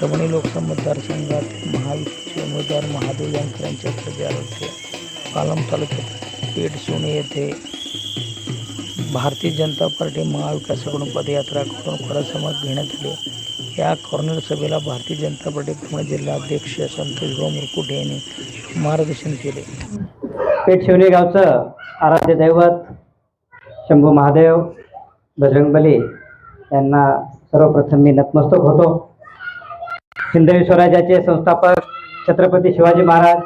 परभणी लोकसभा मतदारसंघात महायुतीचे उमेदवार महादेव जानकर यांच्या प्रचारार्थ पालम तालुक्यात पेठशिवणी येथे भारतीय जनता पार्टी महाविकासाकडून पदयात्रा करून परिसंवाद घेण्यात आले. या कॉर्नर सभेला भारतीय जनता पार्टी परभणी जिल्हा अध्यक्ष संतोषराव मुरकुटे यांनी मार्गदर्शन केले. पेठशिवणी गावचं आराध्य दैवत शंभू महादेव बजरंगबली यांना सर्वप्रथम मी नतमस्तक होतो. हिंदवी स्वराज्याचे संस्थापक छत्रपती शिवाजी महाराज,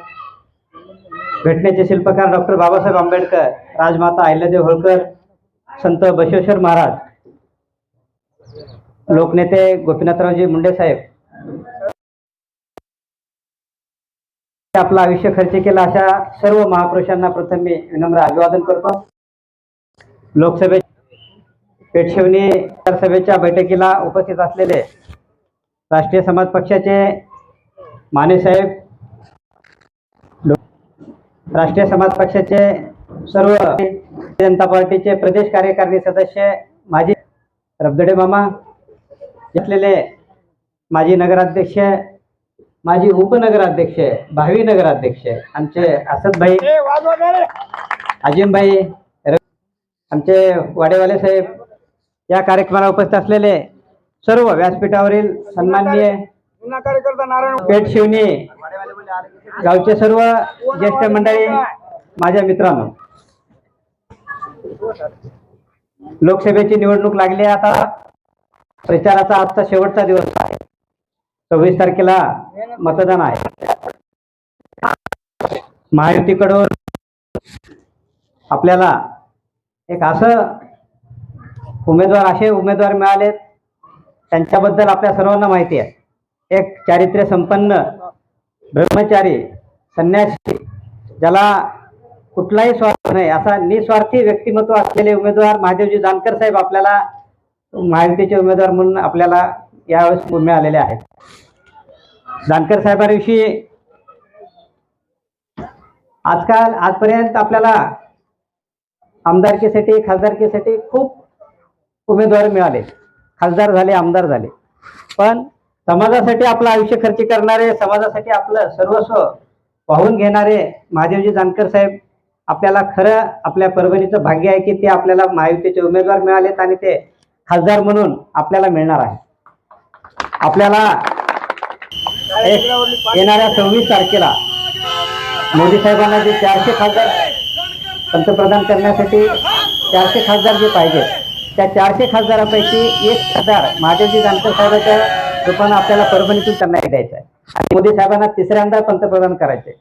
घटनेचे शिल्पकार डॉक्टर बाबासाहेब आंबेडकर, राजमाता अहिल्यादेवी होळकर, संत बसवेश्वर महाराज, लोकनेते गोपीनाथरावजी मुंडे साहेब आपलं आयुष्य खर्च केला अशा सर्व महापुरुषांना प्रथम मी विनम्र अभिवादन करतो. लोकसभे पेठशिवणी सभेच्या बैठकीला उपस्थित असलेले राष्ट्रीय समाज पक्षाचे माने साहेब, राष्ट्रीय समाज पक्षाचे सर्व जनता पार्टीचे प्रदेश कार्यकारिणी सदस्य, माजी रबदडे मामा, असलेले माजी नगराध्यक्ष, माजी उपनगराध्यक्ष, भावी नगराध्यक्ष आमचे असदभाई, अजिमभाई, आमचे वाडेवाले साहेब, या कार्यक्रमाला उपस्थित असलेले सर्व व्यासपीठावरील सन्माननीय पेठशिवणी गावचे सर्व ज्येष्ठ मंडळी, माझ्या मित्रांनो, लोकसभेची निवडणूक लागली. आता प्रचाराचा आजचा शेवटचा दिवस आहे. 26 तारखेला मतदान आहे. महायुतीकडून आपल्याला एक असे उमेदवार मिळाले, त्यांच्याबद्दल आपल्या सर्वांना माहिती आहे. एक चारित्र्य संपन्न ब्रह्मचारी संन्यासी, ज्याला कुठलाही स्वार्थ नाही असा निस्वार्थी व्यक्तिमत्व असलेले उमेदवार महादेवजी जानकर साहेब आपल्याला महायुतीचे उमेदवार म्हणून आपल्याला यावेळेस मिळालेले आहेत. जानकर साहेबांविषयी आजपर्यंत आपल्याला आमदारकीसाठी, खासदारकीसाठी खूप उमेदवार मिळाले, खासदार झाले, आमदार झाले, पण समाजासाठी आपलं आयुष्य खर्च करणारे, समाजासाठी आपलं सर्वस्व वाहून घेणारे महादेवजी जानकर साहेब आपल्याला खरं आपल्या परभणीचं भाग्य आहे की ते आपल्याला महायुतीचे उमेदवार मिळालेत आणि ते खासदार म्हणून आपल्याला मिळणार आहे. आपल्याला येणाऱ्या 26 तारखेला मोदी साहेबांना जे 400 खासदार पंतप्रधान करण्यासाठी 400 खासदार जे पाहिजे, त्या 400 खासदारापैकी 1 खासदार महादेवजी जानकर साहेबांच्या रूपानं आपल्याला परभणीतून त्यांना द्यायचं आहे आणि मोदी साहेबांना तिसऱ्यांदा पंतप्रधान करायचे.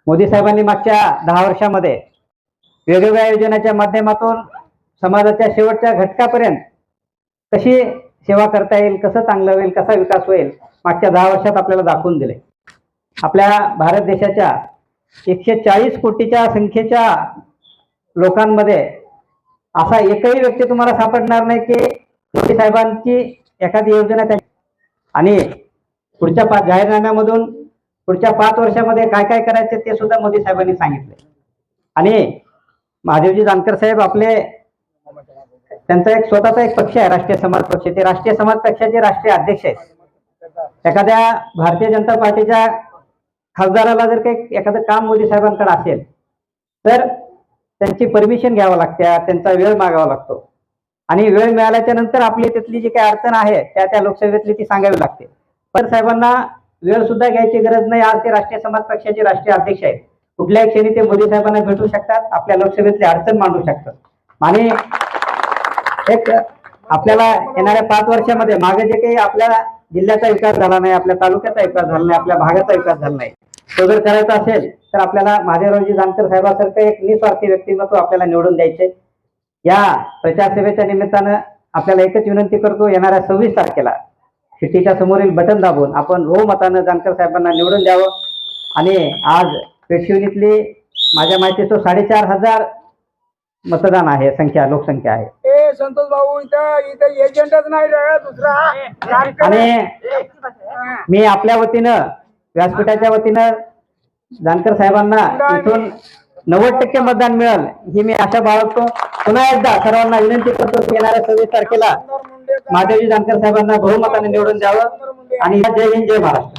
मोदी साहेबांनी मागच्या 10 वर्षामध्ये वेगवेगळ्या योजनांच्या माध्यमातून समाजाच्या शेवटच्या घटकापर्यंत कशी सेवा करता येईल, कसं चांगलं होईल, कसा विकास होईल, मागच्या 10 वर्षात आपल्याला दाखवून दिले. आपल्या भारत देशाच्या 140 कोटीच्या संख्येच्या लोकांमध्ये असा एकही व्यक्ती तुम्हाला सापडणार नाही की मोदी साहेबांची एखादी योजना आणि पुढच्या जाहीरनाम्यामधून पुढच्या 5 वर्षामध्ये काय काय करायचे ते सुद्धा मोदी साहेबांनी सांगितले. आणि महादेवजी जानकर साहेब त्यांचा एक स्वतःचा एक पक्ष आहे, राष्ट्रीय समाज पक्ष. ते राष्ट्रीय समाज पक्षाचे राष्ट्रीय अध्यक्ष आहेत. एखाद्या भारतीय जनता पार्टीच्या खासदाराला जर काही एखादं काम मोदी साहेबांकडे असेल तर त्यांची परमिशन घ्यावं लागते, त्यांचा वेळ मागावा लागतो आणि वेळ मिळाल्याच्या नंतर आपली तिथली जी काही अडचण आहे त्या लोकसभेतली ती सांगावी लागते. पण साहेबांना वेळ सुद्धा घ्यायची गरज नाही. आज ते राष्ट्रीय समाज पक्षाचे राष्ट्रीय अध्यक्ष आहेत. कुठल्याही क्षणी ते मोदी साहेबांना भेटू शकतात, आपल्या लोकसभेतली अडचण मांडू शकतात. आणि एक आपल्याला येणाऱ्या 5 वर्षामध्ये मागे जे काही आपल्या जिल्ह्याचा विकास झाला नाही, आपल्या तालुक्याचा विकास झाला नाही, आपल्या भागाचा विकास झाला नाही, तो जर करायचा असेल तर आपल्याला महादेवरावजी जानकर साहेबांसारखं एक निस्वार्थी व्यक्तिमत्व आपल्याला निवडून द्यायचे. या प्रचार सेवेच्या निमित्तानं आपल्याला एकच विनंती करतो, येणाऱ्या 26 तारखेला शिट्टीच्या समोरील बटन दाबून आपण बहुमतानं जानकर साहेबांना निवडून द्यावं. आणि आज पेठशिवणीतली माझ्या माहितीचं 4,500 मतदान आहे, लोकसंख्या आहे. संतोष भाऊ इथं एजंटच नाही दुसरा. आणि मी आपल्या वतीनं, व्यासपीठाच्या वतीनं जानकर साहेबांना इथून 90% मतदान मिळेल ही मी आशा बाळगतो. पुन्हा एकदा सर्वांना विनंती करतो की येणाऱ्या 26 तारखेला महादेवजी जानकर साहेबांना बहुमताने निवडून द्यावं. आणि जय हिंद जय महाराष्ट्र.